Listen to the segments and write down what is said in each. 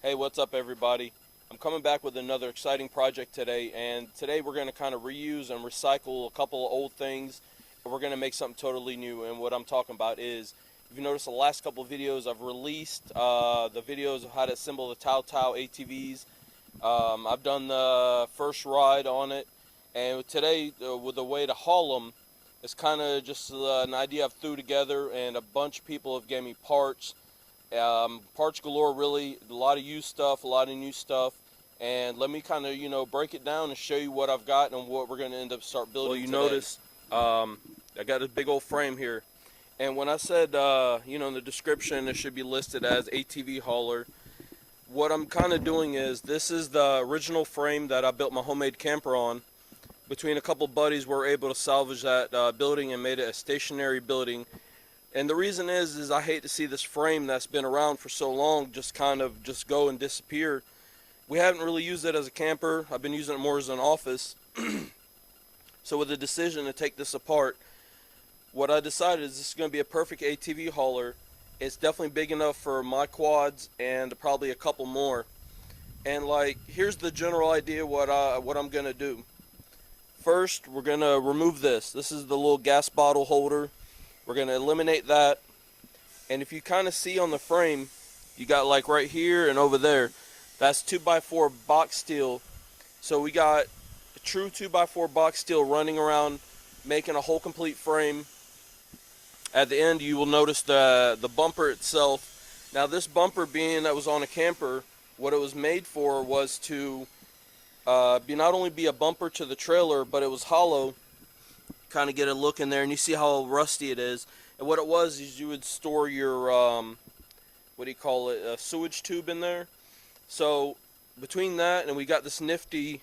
Hey, what's up, everybody? I'm coming back with another exciting project today, and today we're going to kind of reuse and recycle a couple of old things, and we're going to make something totally new. And what I'm talking about is, if you notice the last couple of videos, I've released the videos of how to assemble the Tao Tao ATVs. I've done the first ride on it, and today, with the way to haul them, it's kind of just an idea I've threw together, and a bunch of people have gave me parts. Parts galore, really. A lot of used stuff, a lot of new stuff. And let me kind of, break it down and show you what I've got and what we're going to end up start building. Well, you today. Notice I got a big old frame here. And when I said, in the description, it should be listed as ATV hauler. What I'm kind of doing is, this is the original frame that I built my homemade camper on. Between a couple buddies, we were able to salvage that building and made it a stationary building. And the reason is I hate to see this frame that's been around for so long just kind of just go and disappear. We haven't really used it as a camper. I've been using it more as an office. So with the decision to take this apart, what I decided is this is going to be a perfect ATV hauler. It's definitely big enough for my quads and probably a couple more. And here's the general idea what I'm going to do. First, we're going to remove this. This is the little gas bottle holder. We're going to eliminate that. And if you kind of see on the frame, you got right here and over there, that's 2x4 box steel. So we got a true 2x4 box steel running around, making a whole complete frame. At the end, you will notice the bumper itself. Now this bumper, being that was on a camper, what it was made for was to not only be a bumper to the trailer, but it was hollow. Kind of get a look in there, and you see how rusty it is. And what it was is you would store your what do you call it, a sewage tube in there. So between that and we got this nifty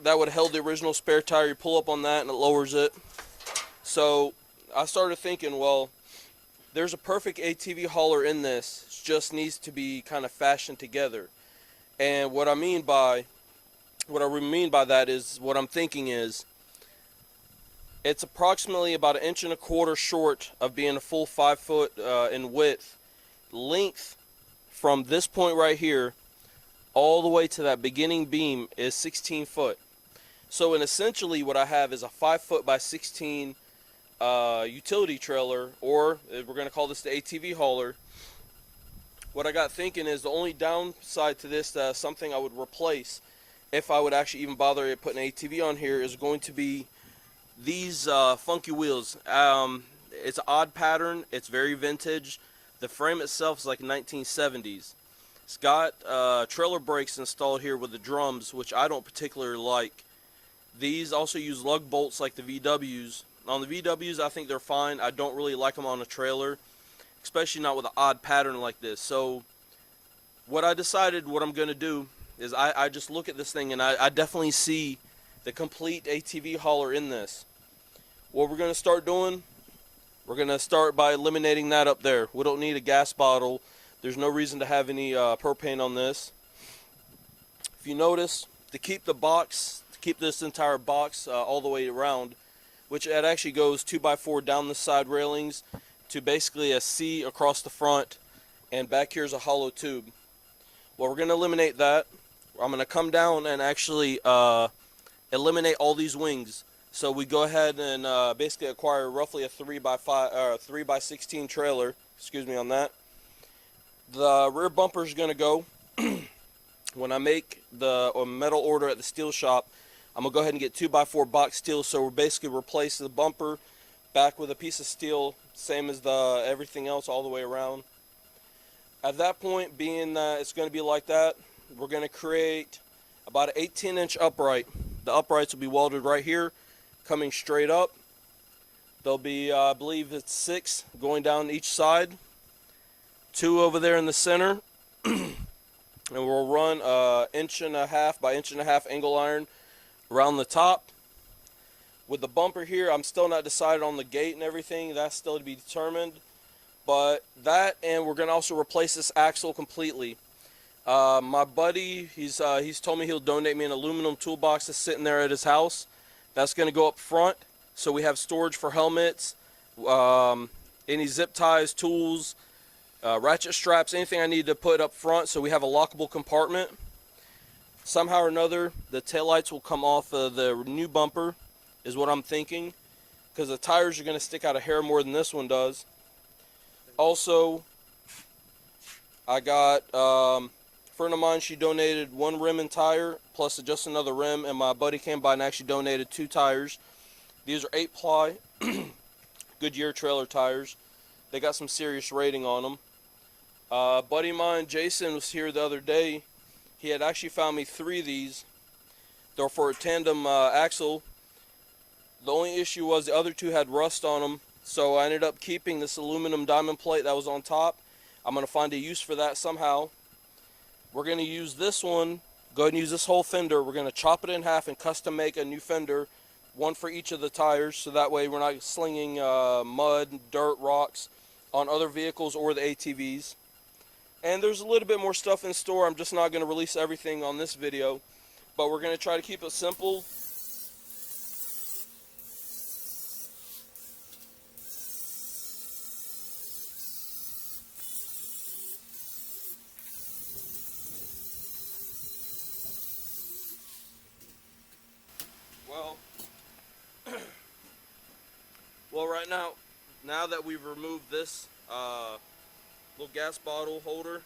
that would have held the original spare tire, you pull up on that and it lowers it. So I started thinking, well, there's a perfect ATV hauler in this. It just needs to be kind of fashioned together. And what I mean by that is, what I'm thinking is, it's approximately about 1.25 inches short of being a full 5 foot in width. Length from this point right here all the way to that beginning beam is 16 foot. So, essentially what I have is a 5 foot by 16 utility trailer, or we're going to call this the ATV hauler. What I got thinking is, the only downside to this, something I would replace if I would actually even bother putting an ATV on here, is going to be these funky wheels. It's an odd pattern. It's very vintage. The frame itself is like 1970s. It's got trailer brakes installed here with the drums, which I don't particularly like. These also use lug bolts like the VWs. On the VWs, I think they're fine. I don't really like them on a trailer, especially not with an odd pattern like this. So what I decided what I'm going to do is I just look at this thing, and I definitely see the complete ATV hauler in this. What we're going to start doing, we're going to start by eliminating that up there. We don't need a gas bottle. There's no reason to have any propane on this. If you notice, to keep this entire box all the way around, which it actually goes 2x4 down the side railings to basically a C across the front, and back here's a hollow tube. Well, we're going to eliminate that. I'm going to come down and actually eliminate all these wings. So we go ahead and basically acquire roughly a 3x16 trailer. Excuse me on that. The rear bumper is going to go. When I make the metal order at the steel shop, I'm going to go ahead and get 2x4 box steel. So we're basically replace the bumper back with a piece of steel, same as the everything else all the way around. At that point, being that it's going to be like that, we're going to create about an 18-inch upright. The uprights will be welded right here, coming straight up. There'll be, I believe it's 6 going down each side, 2 over there in the center, and we'll run 1.5 inch by 1.5 inch angle iron around the top. With the bumper here, I'm still not decided on the gate and everything. That's still to be determined. But that, and we're going to also replace this axle completely. My buddy, he's told me he'll donate me an aluminum toolbox that's sitting there at his house. That's going to go up front, so we have storage for helmets, any zip ties, tools, ratchet straps, anything I need to put up front so we have a lockable compartment. Somehow or another, the taillights will come off of the new bumper, is what I'm thinking, because the tires are going to stick out a hair more than this one does. Also, I got a friend of mine, she donated one rim and tire, plus just another rim, and my buddy came by and actually donated 2 tires. These are 8-ply Goodyear trailer tires. They got some serious rating on them. Buddy of mine, Jason, was here the other day. He had actually found me 3 of these. They're for a tandem axle. The only issue was the other 2 had rust on them, so I ended up keeping this aluminum diamond plate that was on top. I'm going to find a use for that somehow. We're going to use this one, go ahead and use this whole fender. We're going to chop it in half and custom make a new fender, one for each of the tires, so that way we're not slinging mud, dirt, rocks on other vehicles or the ATVs. And there's a little bit more stuff in store. I'm just not going to release everything on this video, but we're going to try to keep it simple. Well, right now that we've removed this little gas bottle holder,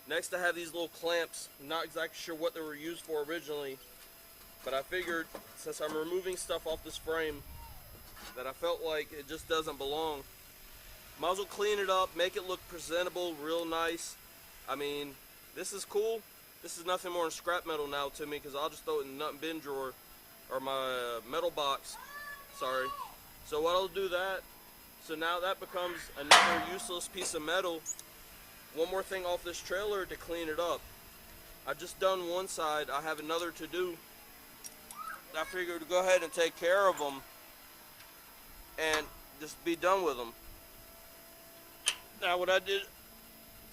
next I have these little clamps. I'm not exactly sure what they were used for originally, but I figured since I'm removing stuff off this frame that I felt like it just doesn't belong. Might as well clean it up, make it look presentable, real nice. I mean, this is cool. This is nothing more than scrap metal now to me, because I'll just throw it in the nut and bin drawer, or my metal box, sorry. So what I'll do that, so now that becomes another useless piece of metal. One more thing off this trailer to clean it up. I've just done one side, I have another to do. I figured to go ahead and take care of them and just be done with them. Now what I did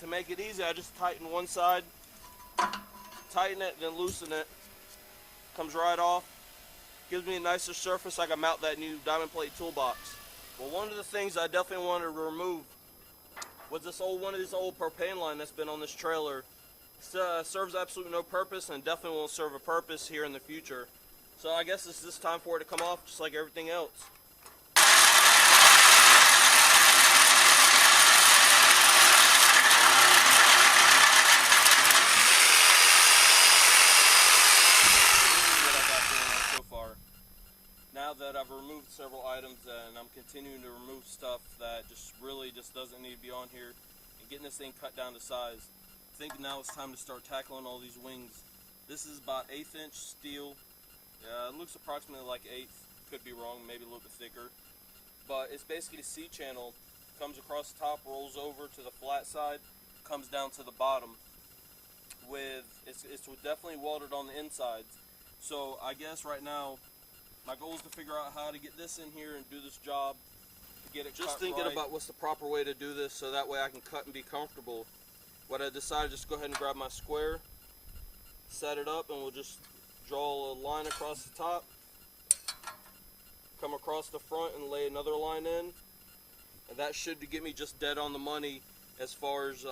to make it easy, I just tighten one side, tighten it, then loosen it. Comes right off. Gives me a nicer surface. I can mount that new diamond plate toolbox. Well, one of the things I definitely wanted to remove was this one of these old propane line that's been on this trailer. Serves absolutely no purpose and definitely won't serve a purpose here in the future. So I guess it's just time for it to come off, just like everything else. Now that I've removed several items and I'm continuing to remove stuff that just doesn't need to be on here and getting this thing cut down to size, I think now it's time to start tackling all these wings. This is about 1/8 inch steel. It looks approximately like 1/8, could be wrong, maybe a little bit thicker. But it's basically a C-channel, comes across the top, rolls over to the flat side, comes down to the bottom. It's definitely welded on the insides. So I guess right now, my goal is to figure out how to get this in here and do this job to get it just thinking right. About what's the proper way to do this so that way I can cut and be comfortable. What I decided, just go ahead and grab my square, set it up, and we'll just draw a line across the top, come across the front and lay another line in, and that should get me just dead on the money as far as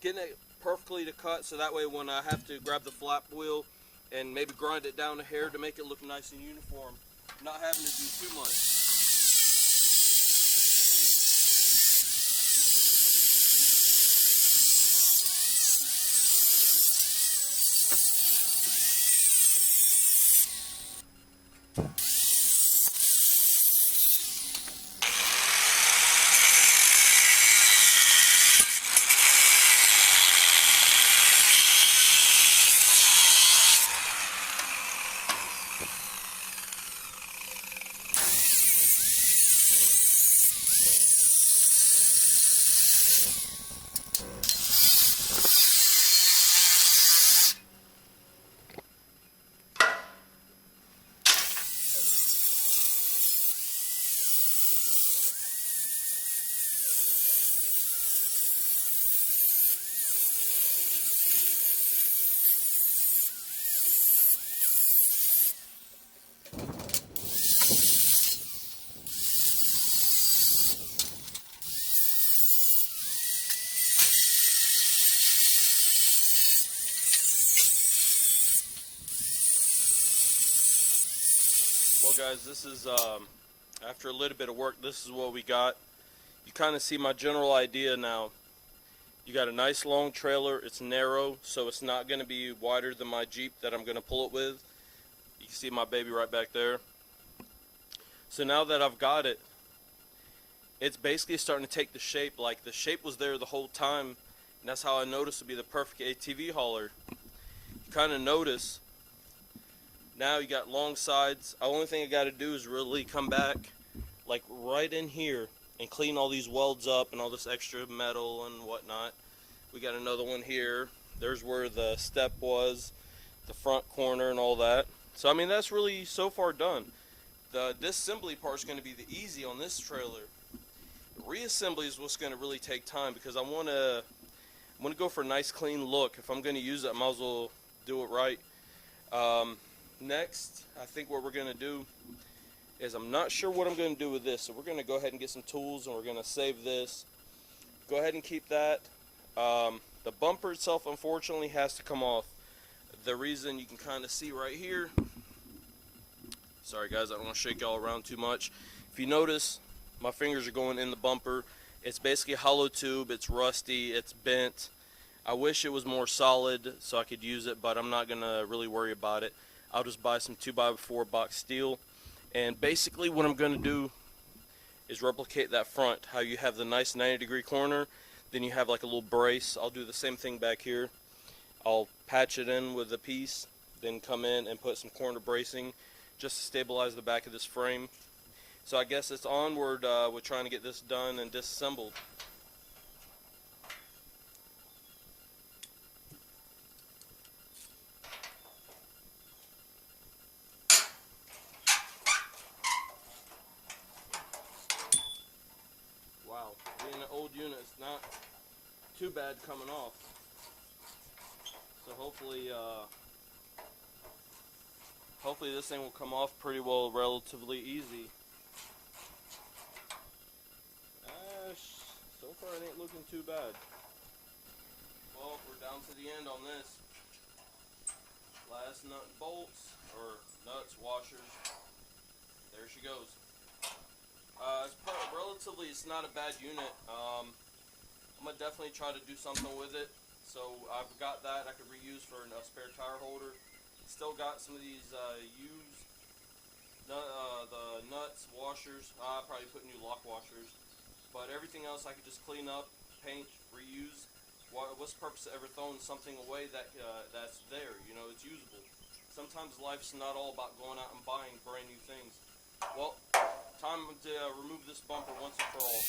getting it perfectly to cut, so that way when I have to grab the flap wheel and maybe grind it down a hair to make it look nice and uniform, not having to do too much. Well guys, this is after a little bit of work, this is what we got. You kind of see my general idea now. You got a nice long trailer. It's narrow, so it's not going to be wider than my Jeep that I'm going to pull it with. You can see my baby right back there. So now that I've got it, it's basically starting to take the shape. Like the shape was there the whole time, and that's how I noticed to be the perfect ATV hauler. You kind of notice now you got long sides. The only thing I got to do is really come back like right in here and clean all these welds up and all this extra metal and whatnot. We got another one here. There's where the step was, the front corner and all that. So I mean, that's really so far done. The disassembly part is going to be the easy on this trailer. The reassembly is what's going to really take time, because I'm going to go for a nice clean look. If I'm going to use it, I might as well do it right. Next, I think what we're going to do is, I'm not sure what I'm going to do with this, so we're going to go ahead and get some tools and we're going to save this. Go ahead and keep that. The bumper itself unfortunately has to come off. The reason you can kind of see right here, sorry guys, I don't want to shake y'all around too much. If you notice, my fingers are going in the bumper. It's basically a hollow tube, it's rusty, it's bent. I wish it was more solid so I could use it, but I'm not going to really worry about it. I'll just buy some 2x4 box steel. And basically what I'm going to do is replicate that front, how you have the nice 90-degree corner, then you have like a little brace. I'll do the same thing back here. I'll patch it in with a piece, then come in and put some corner bracing just to stabilize the back of this frame. So I guess it's onward with trying to get this done and disassembled. Wow, being an old unit, it's not too bad coming off. So hopefully this thing will come off pretty well, relatively easy. So far it ain't looking too bad. Well, we're down to the end on this. Last nut and bolts, or nuts, washers. There she goes. Relatively, it's not a bad unit. I'm gonna definitely try to do something with it. So I've got that I could reuse for a spare tire holder. Still got some of these used the nuts, washers. I'll probably put new lock washers. But everything else I could just clean up, paint, reuse. What's the purpose of ever throwing something away that's there? You know, it's usable. Sometimes life's not all about going out and buying brand new things. Well, time to remove this bumper once and for all.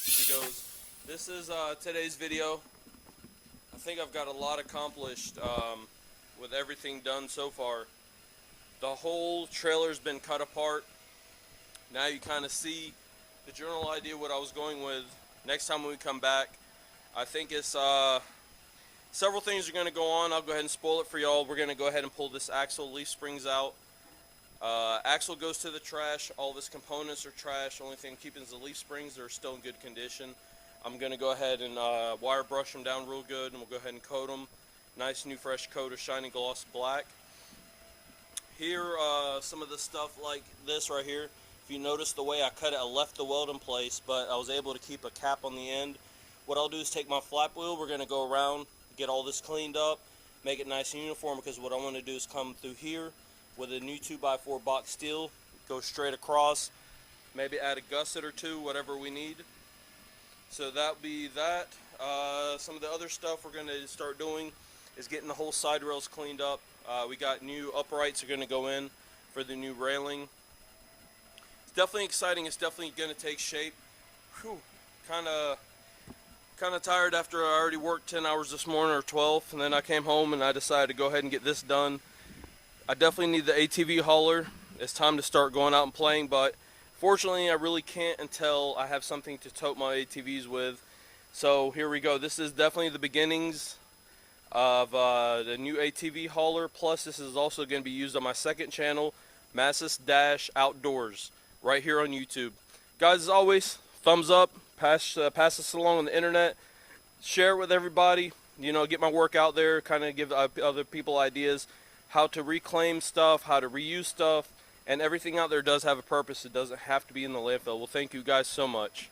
Here she goes. This is today's video. I think I've got a lot accomplished with everything done so far. The whole trailer's been cut apart. Now you kind of see the general idea what I was going with. Next time when we come back, I think it's several things are going to go on. I'll go ahead and spoil it for y'all. We're going to go ahead and pull this axle, leaf springs out. Axle goes to the trash. All of its components are trash. Only thing keeping is the leaf springs. They're still in good condition. I'm going to go ahead and wire brush them down real good, and we'll go ahead and coat them. Nice new fresh coat of shiny gloss black. Here, some of the stuff like this right here. If you notice the way I cut it, I left the weld in place, but I was able to keep a cap on the end. What I'll do is take my flap wheel. We're going to go around, get all this cleaned up, make it nice and uniform, because what I want to do is come through here with a new 2x4 box steel, go straight across, maybe add a gusset or two, whatever we need. So that'll be that. Some of the other stuff we're going to start doing is getting the whole side rails cleaned up. We got new uprights are going to go in for the new railing. It's definitely exciting. It's definitely going to take shape. Whew, kind of tired after I already worked 10 hours this morning, or 12, and then I came home and I decided to go ahead and get this done. I definitely need the ATV hauler. It's time to start going out and playing, but fortunately I really can't until I have something to tote my ATVs with. So here we go. This is definitely the beginnings of the new ATV hauler. Plus this is also going to be used on my second channel, Massis Dash Outdoors, right here on YouTube. Guys, as always, thumbs up, pass this along on the internet, share it with everybody. You know, get my work out there, kind of give other people ideas how to reclaim stuff, how to reuse stuff, and everything out there does have a purpose. It doesn't have to be in the landfill. Well, thank you guys so much.